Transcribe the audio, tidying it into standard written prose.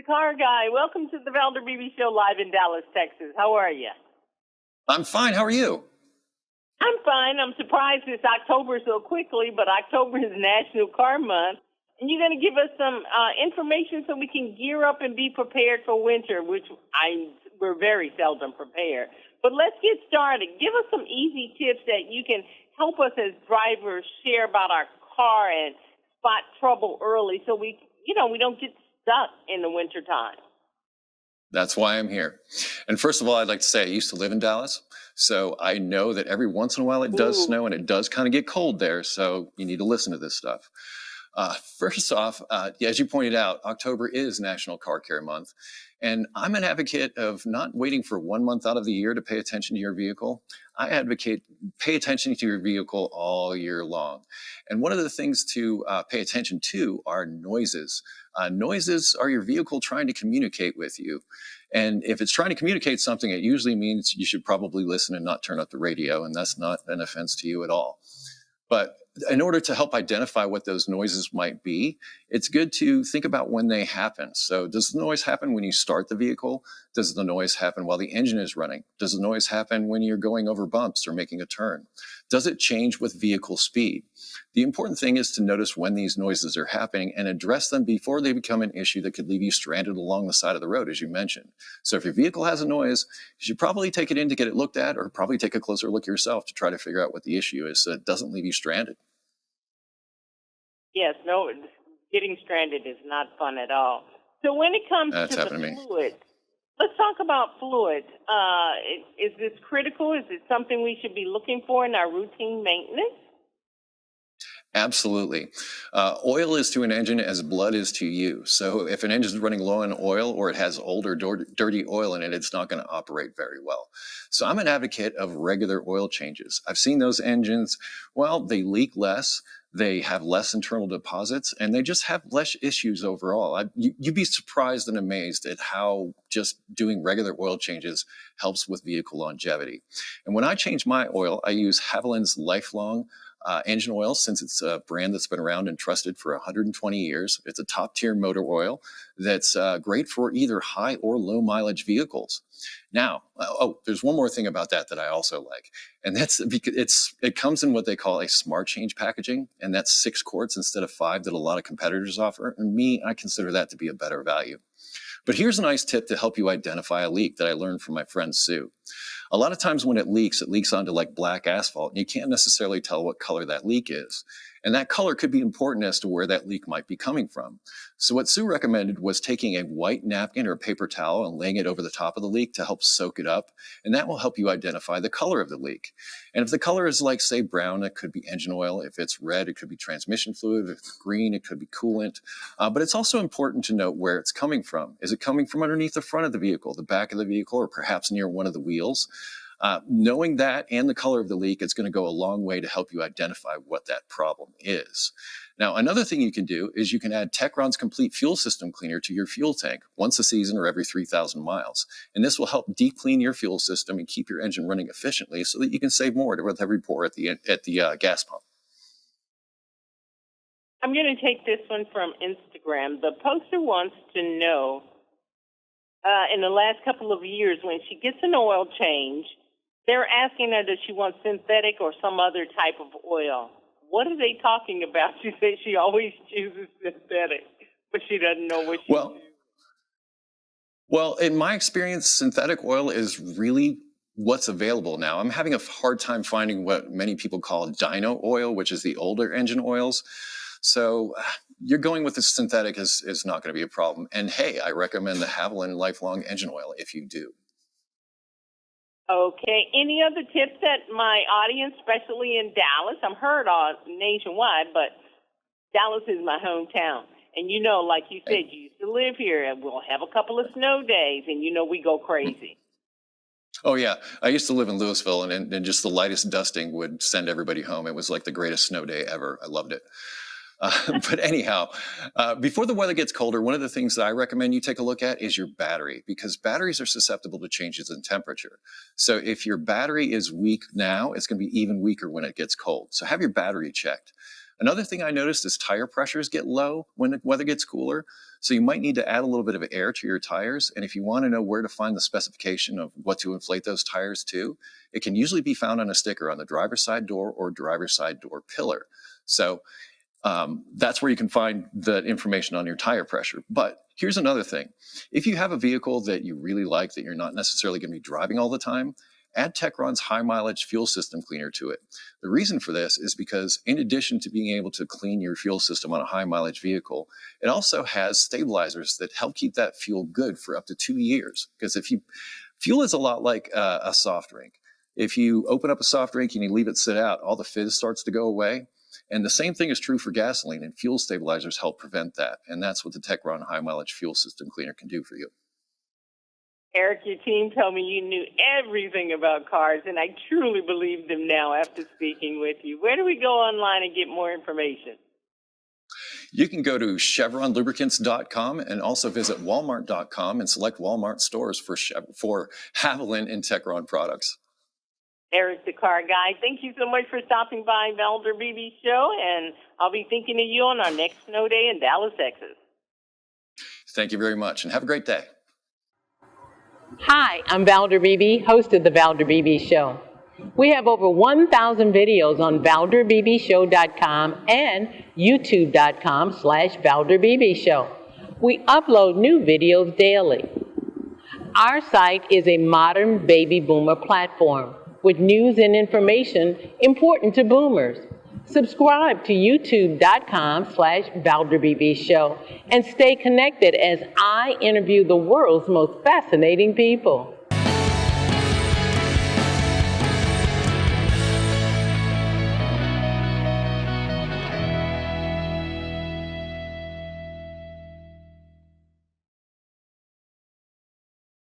Car Guy. Welcome to the Valder Beebe Show live in Dallas, Texas. How are you? I'm fine. How are you? I'm fine. I'm surprised it's October so quickly, but October is National Car Month. And you're going to give us some information so we can gear up and be prepared for winter, which we're very seldom prepared. But let's get started. Give us some easy tips that you can help us as drivers share about our car and spot trouble early so we don't get stuck in the wintertime. That's why I'm here. And first of all, I'd like to say I used to live in Dallas, so I know that every once in a while it does snow and it does kind of get cold there, so you need to listen to this stuff. First off, as you pointed out, October is National Car Care Month, and I'm an advocate of not waiting for 1 month out of the year to pay attention to your vehicle. I advocate pay attention to your vehicle all year long. And one of the things to pay attention to are noises. Noises are your vehicle trying to communicate with you. And if it's trying to communicate something, it usually means you should probably listen and not turn up the radio, and that's not an offense to you at all. But in order to help identify what those noises might be, it's good to think about when they happen. So does the noise happen when you start the vehicle? Does the noise happen while the engine is running? Does the noise happen when you're going over bumps or making a turn? Does it change with vehicle speed? The important thing is to notice when these noises are happening and address them before they become an issue that could leave you stranded along the side of the road, as you mentioned. So if your vehicle has a noise, you should probably take it in to get it looked at, or probably take a closer look yourself to try to figure out what the issue is so it doesn't leave you stranded. Yes, no, getting stranded is not fun at all. So when it comes to the fluid, let's talk about fluid. Is this critical? Is it something we should be looking for in our routine maintenance? Absolutely. Oil is to an engine as blood is to you. So if an engine is running low on oil or it has old or dirty oil in it, it's not going to operate very well. So I'm an advocate of regular oil changes. I've seen those engines, well, they leak less. They have less internal deposits, and they just have less issues overall. You'd be surprised and amazed at how just doing regular oil changes helps with vehicle longevity. And when I change my oil, I use Havoline's Lifelong engine oil, since it's a brand that's been around and trusted for 120 years. It's a top-tier motor oil that's great for either high or low mileage vehicles. Now, there's one more thing about that I also like, and that's because it comes in what they call a smart change packaging, and that's 6 quarts instead of 5 that a lot of competitors offer. And I consider that to be a better value. But here's a nice tip to help you identify a leak that I learned from my friend Sue. A lot of times when it leaks onto like black asphalt, and you can't necessarily tell what color that leak is. And that color could be important as to where that leak might be coming from. So what Sue recommended was taking a white napkin or a paper towel and laying it over the top of the leak to help soak it up. And that will help you identify the color of the leak. And if the color is like, say, brown, it could be engine oil. If it's red, it could be transmission fluid. If it's green, it could be coolant. But it's also important to note where it's coming from. Is it coming from underneath the front of the vehicle, the back of the vehicle, or perhaps near one of the wheels? Knowing that and the color of the leak is going to go a long way to help you identify what that problem is. Now, another thing you can do is you can add Techron's Complete Fuel System Cleaner to your fuel tank once a season or every 3,000 miles. And this will help deep clean your fuel system and keep your engine running efficiently so that you can save more with every pour at the gas pump. I'm going to take this one from Instagram. The poster wants to know, in the last couple of years, when she gets an oil change, they're asking her, does she want synthetic or some other type of oil? What are they talking about? She says she always chooses synthetic, but she doesn't know what she chooses. Well, in my experience, synthetic oil is really what's available now. I'm having a hard time finding what many people call dyno oil, which is the older engine oils. So you're going with the synthetic is not going to be a problem. And hey, I recommend the Havoline Lifelong engine oil if you do. Okay. Any other tips that my audience, especially in Dallas, I'm heard on nationwide, but Dallas is my hometown. And like you said, you used to live here, and we'll have a couple of snow days, and we go crazy. Oh, yeah. I used to live in Louisville, and just the lightest dusting would send everybody home. It was like the greatest snow day ever. I loved it. But anyhow, before the weather gets colder, one of the things that I recommend you take a look at is your battery, because batteries are susceptible to changes in temperature. So if your battery is weak now, it's going to be even weaker when it gets cold. So have your battery checked. Another thing I noticed is tire pressures get low when the weather gets cooler. So you might need to add a little bit of air to your tires. And if you want to know where to find the specification of what to inflate those tires to, it can usually be found on a sticker on the driver's side door or driver's side door pillar. So that's where you can find the information on your tire pressure. But here's another thing. If you have a vehicle that you really like that you're not necessarily going to be driving all the time, add Techron's high mileage fuel system cleaner to it. The reason for this is because in addition to being able to clean your fuel system on a high mileage vehicle, it also has stabilizers that help keep that fuel good for up to 2 years. Because fuel is a lot like a soft drink. If you open up a soft drink and you leave it sit out, all the fizz starts to go away. And the same thing is true for gasoline, and fuel stabilizers help prevent that. And that's what the Techron high mileage fuel system cleaner can do for you. Eric, your team told me you knew everything about cars, and I truly believe them now after speaking with you. Where do we go online and get more information? You can go to chevronlubricants.com and also visit walmart.com and select Walmart stores for Havoline and Techron products. Eric the Car Guy, thank you so much for stopping by Valder BB Show, and I'll be thinking of you on our next snow day in Dallas, Texas. Thank you very much, and have a great day. Hi, I'm Valder BB, host of the Valder BB Show. We have over 1,000 videos on ValderBBShow.com and YouTube.com/ValderBBShow. We upload new videos daily. Our site is a modern baby boomer platform with news and information important to boomers. Subscribe to youtube.com/ValderBBShow and stay connected as I interview the world's most fascinating people.